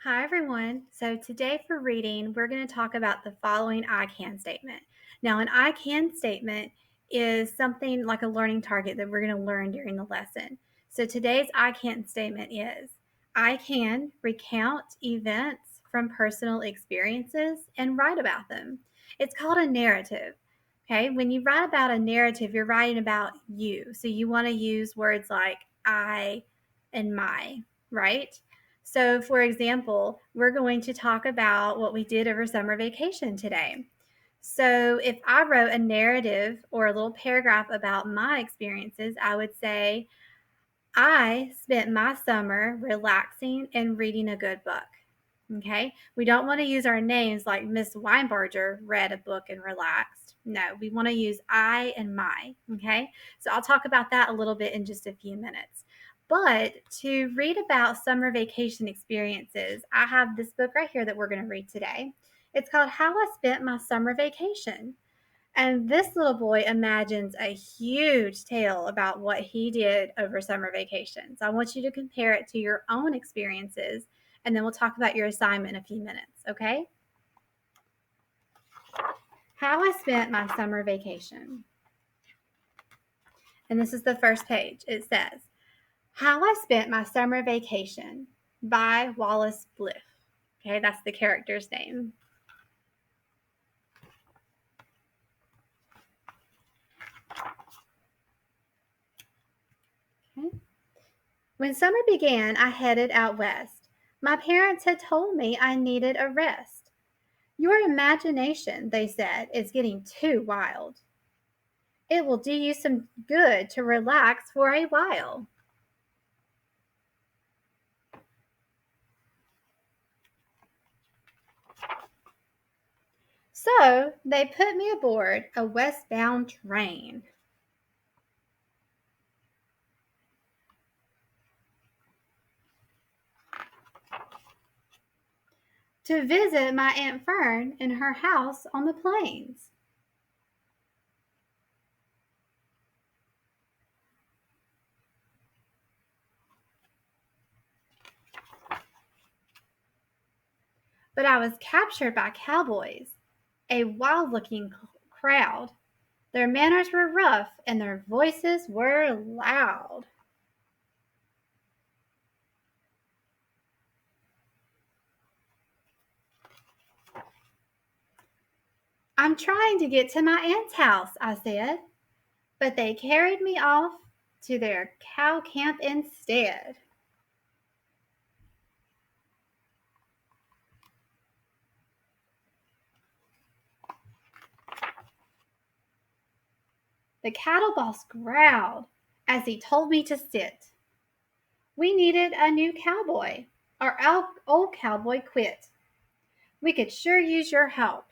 Hi, everyone. So, today for reading, we're going to talk about the following I can statement. Now, an I can statement is something like a learning target that we're going to learn during the lesson. So, today's I can statement is I can recount events from personal experiences and write about them. It's called a narrative. Okay, when you write about a narrative, you're writing about you. So, you want to use words like I and my, right? So, for example, we're going to talk about what we did over summer vacation today. So, if I wrote a narrative or a little paragraph about my experiences, I would say, I spent my summer relaxing and reading a good book. Okay, we don't want to use our names like Miss Weinbarger read a book and relaxed. No, we want to use I and my. Okay, so I'll talk about that a little bit in just a few minutes. But to read about summer vacation experiences, I have this book right here that we're going to read today. It's called How I Spent My Summer Vacation. And this little boy imagines a huge tale about what he did over summer vacation. So I want you to compare it to your own experiences, and then we'll talk about your assignment in a few minutes, okay? How I spent my summer vacation. And this is the first page. It says, How I Spent My Summer Vacation by Wallace Bliff. Okay, that's the character's name. Okay. When summer began, I headed out west. My parents had told me I needed a rest. Your imagination, they said, is getting too wild. It will do you some good to relax for a while. So they put me aboard a westbound train. To visit my Aunt Fern in her house on the plains. But I was captured by cowboys, a wild looking crowd. Their manners were rough and their voices were loud. I'm trying to get to my aunt's house, I said, but they carried me off to their cow camp instead. The cattle boss growled as he told me to sit. We needed a new cowboy. Our old cowboy quit. We could sure use your help.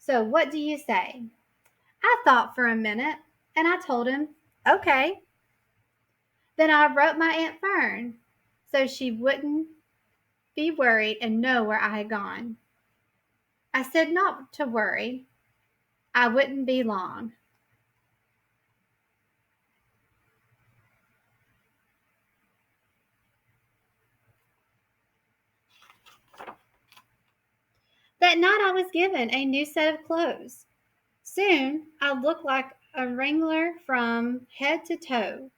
So what do you say? I thought for a minute and I told him, okay. Then I wrote my Aunt Fern so she wouldn't be worried and know where I had gone. I said not to worry. I wouldn't be long. That night I was given a new set of clothes. Soon I looked like a wrangler from head to toe.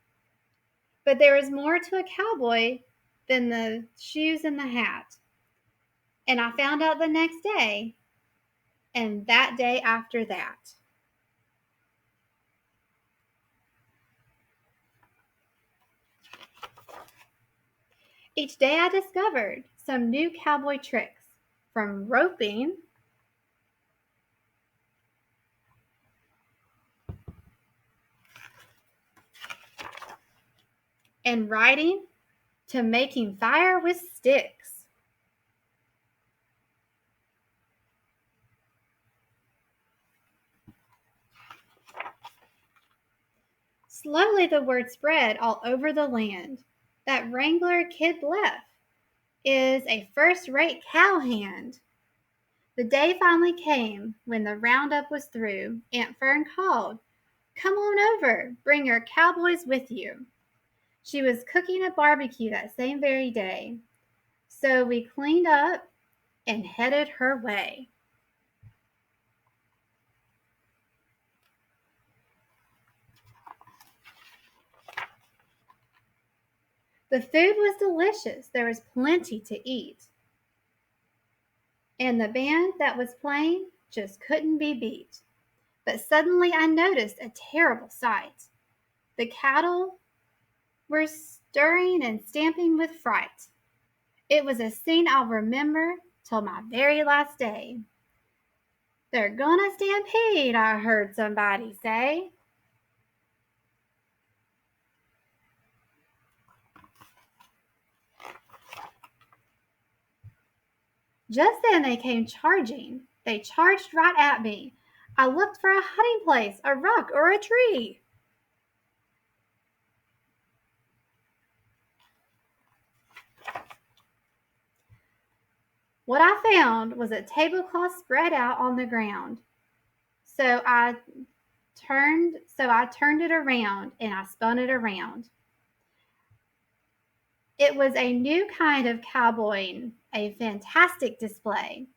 But there was more to a cowboy than the shoes and the hat. And I found out the next day, and that day after that. Each day I discovered some new cowboy tricks, from roping and riding to making fire with sticks. Slowly the word spread all over the land that Wrangler Kid Bluff is a first-rate cowhand. The day finally came when the roundup was through. Aunt Fern called, "Come on over, bring your cowboys with you." She was cooking a barbecue that same very day. So we cleaned up and headed her way. The food was delicious. There was plenty to eat. And the band that was playing just couldn't be beat. But suddenly I noticed a terrible sight. The cattle were stirring and stamping with fright. It was a scene I'll remember till my very last day. They're gonna stampede, I heard somebody say. Just then they came charging. They charged right at me. I looked for a hiding place, a rock, or a tree. What I found was a tablecloth spread out on the ground. So I turned it around and I spun it around. It was a new kind of cowboying, a fantastic display.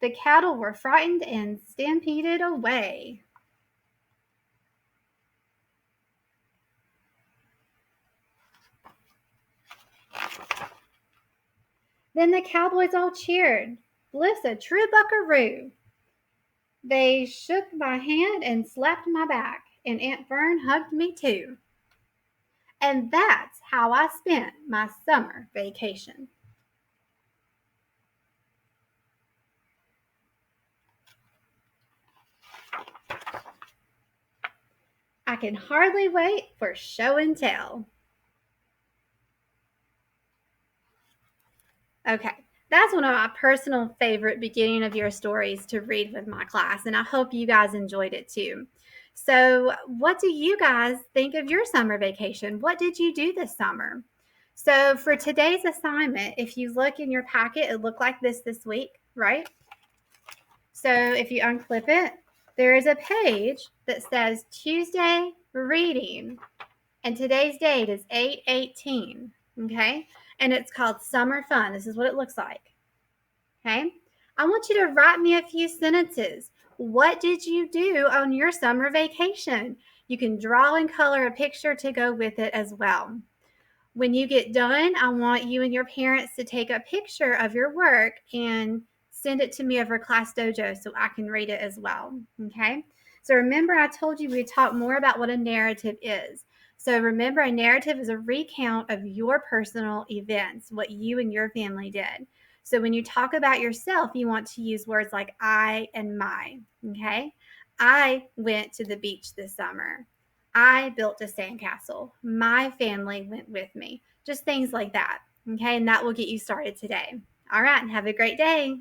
The cattle were frightened and stampeded away. Then the cowboys all cheered. Bliss a true buckaroo. They shook my hand and slapped my back, and Aunt Fern hugged me too. And that's how I spent my summer vacation. I can hardly wait for show and tell. Okay, that's one of my personal favorite beginning of year stories to read with my class, and I hope you guys enjoyed it too. So, what do you guys think of your summer vacation? What did you do this summer? So, for today's assignment, if you look in your packet, it looked like this week, right? So, if you unclip it, there is a page that says Tuesday reading, and today's date is 8/18, okay? And it's called Summer Fun. This is what it looks like, okay? I want you to write me a few sentences. What did you do on your summer vacation? You can draw and color a picture to go with it as well. When you get done, I want you and your parents to take a picture of your work and send it to me over Class Dojo so I can read it as well, okay? So remember I told you we'd talk more about what a narrative is. So remember, a narrative is a recount of your personal events, what you and your family did. So when you talk about yourself, you want to use words like I and my, okay? I went to the beach this summer. I built a sandcastle. My family went with me. Just things like that, okay? And that will get you started today. All right, and have a great day.